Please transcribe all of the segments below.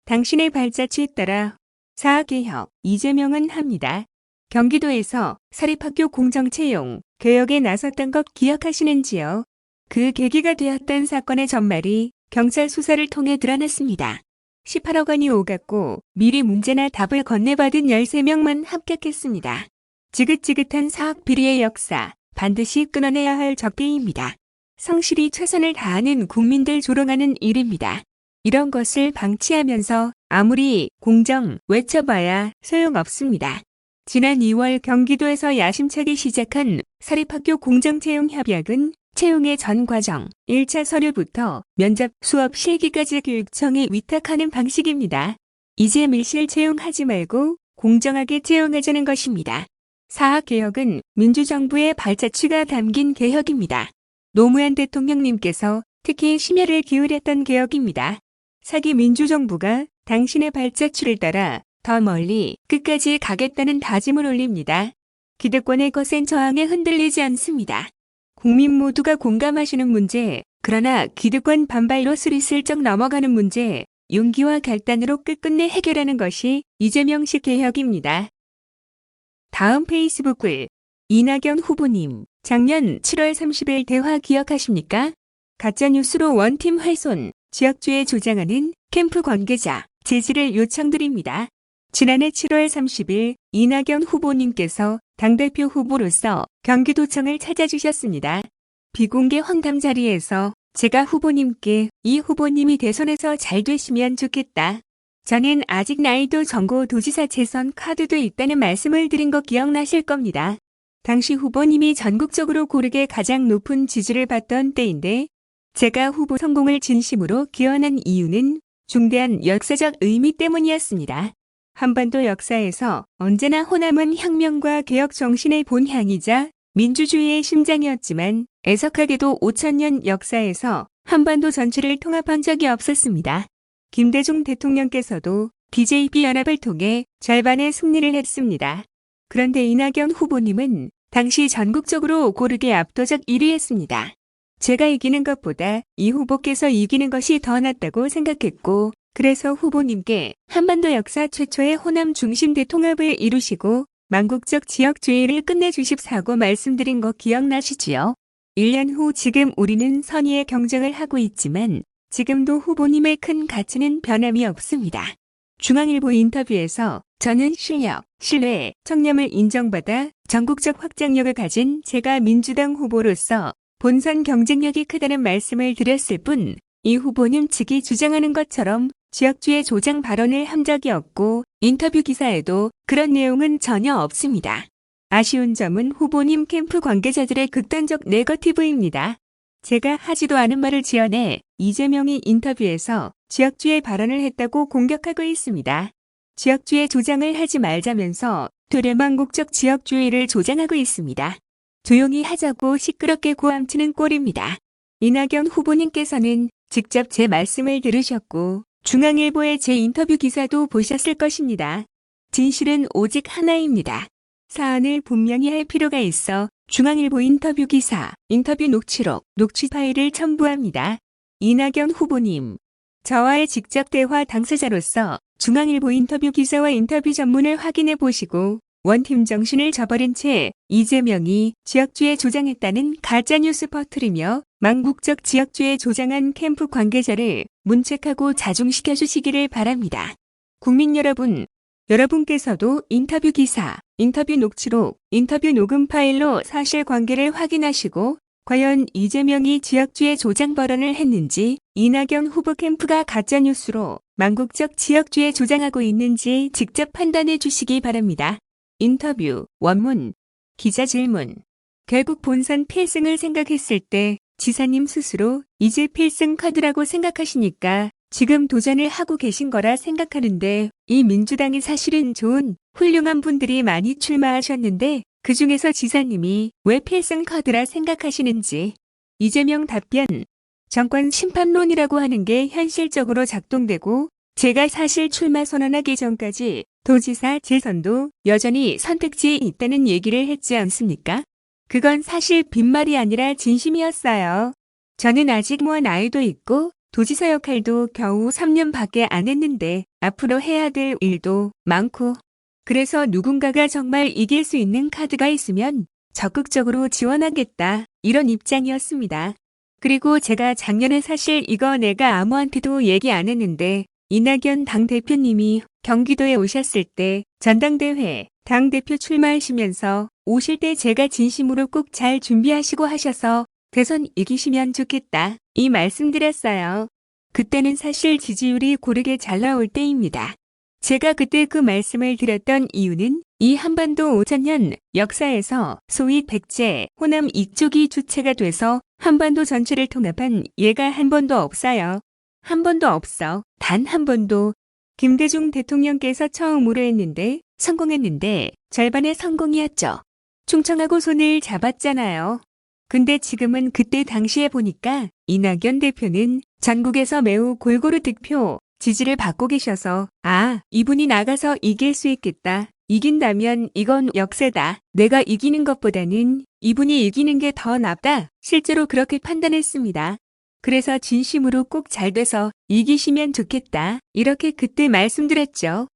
당신의 발자취에 따라 사학개혁 이재명은 합니다. 경기도에서 사립학교 공정채용 개혁에 나섰던 것 기억하시는지요? 그 계기가 되었던 사건의 전말이 경찰 수사를 통해 드러났습니다. 18억 원이 오갔고 미리 문제나 답을 건네받은 13명만 합격했습니다. 지긋지긋한 사학 비리의 역사, 반드시 끊어내야 할 적폐입니다. 성실히 최선을 다하는 국민들 조롱하는 일입니다. 이런 것을 방치하면서 아무리 공정 외쳐봐야 소용없습니다. 지난 2월 경기도에서 야심차게 시작한 사립학교 공정채용 협약은 채용의 전 과정, 1차 서류부터 면접, 수업 실기까지 교육청에 위탁하는 방식입니다. 이제 밀실 채용하지 말고 공정하게 채용하자는 것입니다. 사학개혁은 민주정부의 발자취가 담긴 개혁입니다. 노무현 대통령님께서 특히 심혈을 기울였던 개혁입니다. 사기 민주정부가 당신의 발자취를 따라 더 멀리 끝까지 가겠다는 다짐을 올립니다. 기득권의 거센 저항에 흔들리지 않습니다. 국민 모두가 공감하시는 문제, 그러나 기득권 반발로 스리슬쩍 넘어가는 문제, 용기와 결단으로 끝끝내 해결하는 것이 이재명식 개혁입니다. 다음 페이스북 글, 이낙연 후보님, 작년 7월 30일 대화 기억하십니까? 가짜뉴스로 원팀 훼손, 지역주의 조장하는 캠프 관계자, 제지를 요청드립니다. 지난해 7월 30일 이낙연 후보님께서 당대표 후보로서 경기도청을 찾아주셨습니다. 비공개 황담 자리에서 제가 후보님께 이 후보님이 대선에서 잘 되시면 좋겠다. 저는 아직 나이도 적고 도지사 재선 카드도 있다는 말씀을 드린 거 기억나실 겁니다. 당시 후보님이 전국적으로 고르게 가장 높은 지지를 받던 때인데 제가 후보 성공을 진심으로 기원한 이유는 중대한 역사적 의미 때문이었습니다. 한반도 역사에서 언제나 호남은 혁명과 개혁 정신의 본향이자 민주주의의 심장이었지만 애석하게도 5,000년 역사에서 한반도 전체를 통합한 적이 없었습니다. 김대중 대통령께서도 DJP 연합을 통해 절반의 승리를 했습니다. 그런데 이낙연 후보님은 당시 전국적으로 고르게 압도적 1위했습니다. 제가 이기는 것보다 이 후보께서 이기는 것이 더 낫다고 생각했고 그래서 후보님께 한반도 역사 최초의 호남 중심 대통합을 이루시고 만국적 지역주의를 끝내주십사고 말씀드린 거 기억나시지요? 1년 후 지금 우리는 선의의 경쟁을 하고 있지만 지금도 후보님의 큰 가치는 변함이 없습니다. 중앙일보 인터뷰에서 저는 실력, 신뢰, 청렴을 인정받아 전국적 확장력을 가진 제가 민주당 후보로서 본선 경쟁력이 크다는 말씀을 드렸을 뿐 이 후보님 측이 주장하는 것처럼 지역주의 조장 발언을 한 적이 없고 인터뷰 기사에도 그런 내용은 전혀 없습니다. 아쉬운 점은 후보님 캠프 관계자들의 극단적 네거티브입니다. 제가 하지도 않은 말을 지어내 이재명이 인터뷰에서 지역주의 발언을 했다고 공격하고 있습니다. 지역주의 조장을 하지 말자면서 되레만국적 지역주의를 조장하고 있습니다. 조용히 하자고 시끄럽게 고함치는 꼴입니다. 이낙연 후보님께서는 직접 제 말씀을 들으셨고 중앙일보의 제 인터뷰 기사도 보셨을 것입니다. 진실은 오직 하나입니다. 사안을 분명히 할 필요가 있어 중앙일보 인터뷰 기사, 인터뷰 녹취록, 녹취 파일을 첨부합니다. 이낙연 후보님, 저와의 직접 대화 당사자로서 중앙일보 인터뷰 기사와 인터뷰 전문을 확인해 보시고 원팀 정신을 저버린 채 이재명이 지역주의 조장했다는 가짜뉴스 퍼뜨리며 망국적 지역주의 조장한 캠프 관계자를 문책하고 자중시켜 주시기를 바랍니다. 국민 여러분, 여러분께서도 인터뷰 기사, 인터뷰 녹취록, 인터뷰 녹음 파일로 사실관계를 확인하시고 과연 이재명이 지역주의 조장 발언을 했는지 이낙연 후보 캠프가 가짜뉴스로 망국적 지역주의 조장하고 있는지 직접 판단해 주시기 바랍니다. 인터뷰, 원문, 기자 질문. 결국 본선 필승을 생각했을 때 지사님 스스로 이제 필승 카드라고 생각하시니까 지금 도전을 하고 계신 거라 생각하는데 이 민주당이 사실은 좋은 훌륭한 분들이 많이 출마하셨는데 그중에서 지사님이 왜 필승 카드라 생각하시는지. 이재명 답변. 정권 심판론이라고 하는 게 현실적으로 작동되고 제가 사실 출마 선언하기 전까지 도지사 재선도 여전히 선택지에 있다는 얘기를 했지 않습니까? 그건 사실 빈말이 아니라 진심이었어요. 저는 아직 나이도 있고 도지사 역할도 겨우 3년밖에 안 했는데 앞으로 해야 될 일도 많고 그래서 누군가가 정말 이길 수 있는 카드가 있으면 적극적으로 지원하겠다 이런 입장이었습니다. 그리고 제가 작년에 사실 이거 내가 아무한테도 얘기 안 했는데 이낙연 당대표님이 경기도에 오셨을 때 전당대회 당대표 출마하시면서 오실 때 제가 진심으로 꼭 잘 준비하시고 하셔서 대선 이기시면 좋겠다 이 말씀드렸어요. 그때는 사실 지지율이 고르게 잘 나올 때입니다. 제가 그때 그 말씀을 드렸던 이유는 이 한반도 5000년 역사에서 소위 백제, 호남 이쪽이 주체가 돼서 한반도 전체를 통합한 예가 한 번도 없어요. 한 번도 없어. 단 한 번도. 김대중 대통령께서 처음으로 했는데 성공했는데 절반의 성공이었죠. 충청하고 손을 잡았잖아요. 근데 지금은 그때 당시에 보니까 이낙연 대표는 전국에서 매우 골고루 득표, 지지를 받고 계셔서 이분이 나가서 이길 수 있겠다. 이긴다면 이건 역세다. 내가 이기는 것보다는 이분이 이기는 게 더 낫다. 실제로 그렇게 판단했습니다. 그래서 진심으로 꼭 잘 돼서 이기시면 좋겠다. 이렇게 그때 말씀드렸죠.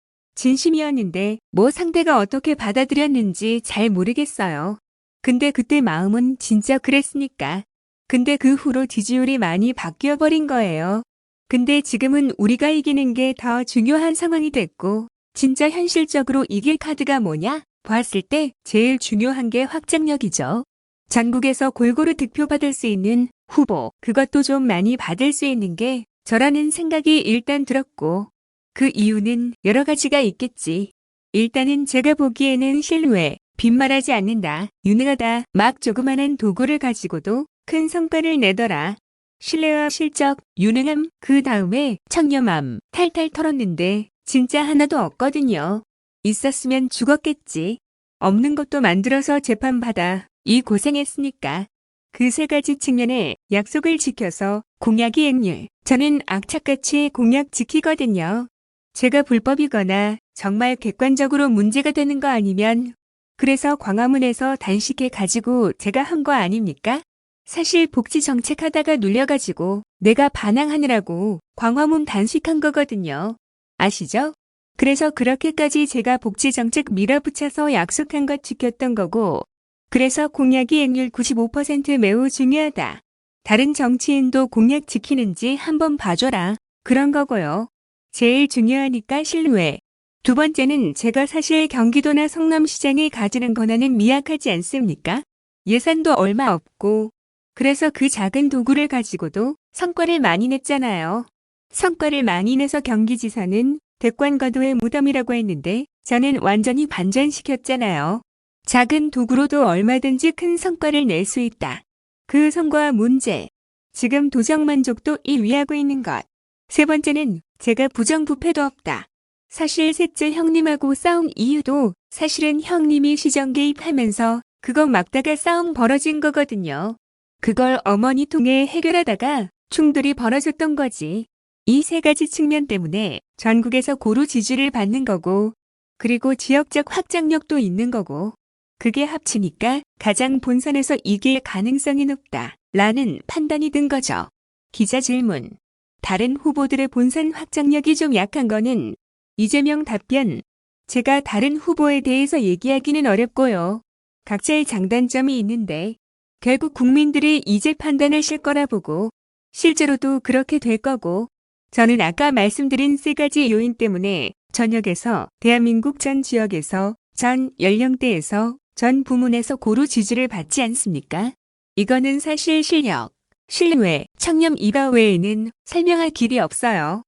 진심이었는데 뭐 상대가 어떻게 받아들였는지 잘 모르겠어요. 근데 그때 마음은 진짜 그랬으니까. 근데 그 후로 지지율이 많이 바뀌어버린 거예요. 근데 지금은 우리가 이기는 게 더 중요한 상황이 됐고 진짜 현실적으로 이길 카드가 뭐냐? 봤을 때 제일 중요한 게 확장력이죠. 전국에서 골고루 득표받을 수 있는 후보, 그것도 좀 많이 받을 수 있는 게 저라는 생각이 일단 들었고 그 이유는 여러 가지가 있겠지. 일단은 제가 보기에는 신뢰, 빈말하지 않는다, 유능하다, 막 조그만한 도구를 가지고도 큰 성과를 내더라. 신뢰와 실적, 유능함, 그 다음에 청렴함, 탈탈 털었는데 진짜 하나도 없거든요. 있었으면 죽었겠지. 없는 것도 만들어서 재판받아 이 고생했으니까. 그 세 가지 측면에 약속을 지켜서 공약 이행률. 저는 악착같이 공약 지키거든요. 제가 불법이거나 정말 객관적으로 문제가 되는 거 아니면 그래서 광화문에서 단식해 가지고 제가 한 거 아닙니까? 사실 복지 정책 하다가 눌려가지고 내가 반항하느라고 광화문 단식한 거거든요. 아시죠? 그래서 그렇게까지 제가 복지 정책 밀어붙여서 약속한 것 지켰던 거고 그래서 공약 이행률 95% 매우 중요하다. 다른 정치인도 공약 지키는지 한번 봐줘라. 그런 거고요. 제일 중요하니까 신뢰. 두 번째는 제가 사실 경기도나 성남시장이 가지는 권한은 미약하지 않습니까? 예산도 얼마 없고 그래서 그 작은 도구를 가지고도 성과를 많이 냈잖아요. 성과를 많이 내서 경기지사는 대권과도의 무덤이라고 했는데 저는 완전히 반전시켰잖아요. 작은 도구로도 얼마든지 큰 성과를 낼 수 있다. 그 성과 문제. 지금 도정 만족도 1위하고 있는 것. 세 번째는 제가 부정부패도 없다. 사실 셋째 형님하고 싸운 이유도 사실은 형님이 시정 개입하면서 그거 막다가 싸움 벌어진 거거든요. 그걸 어머니 통해 해결하다가 충돌이 벌어졌던 거지. 이 세 가지 측면 때문에 전국에서 고루 지지를 받는 거고 그리고 지역적 확장력도 있는 거고 그게 합치니까 가장 본선에서 이길 가능성이 높다 라는 판단이 든 거죠. 기자 질문. 다른 후보들의 본선 확장력이 좀 약한 거는 이재명 답변. 제가 다른 후보에 대해서 얘기하기는 어렵고요. 각자의 장단점이 있는데 결국 국민들이 이제 판단하실 거라 보고 실제로도 그렇게 될 거고 저는 아까 말씀드린 세 가지 요인 때문에 전역에서 대한민국 전 지역에서 전 연령대에서 전 부문에서 고루 지지를 받지 않습니까? 이거는 사실 실력, 신뢰, 청렴 이바 외에는 설명할 길이 없어요.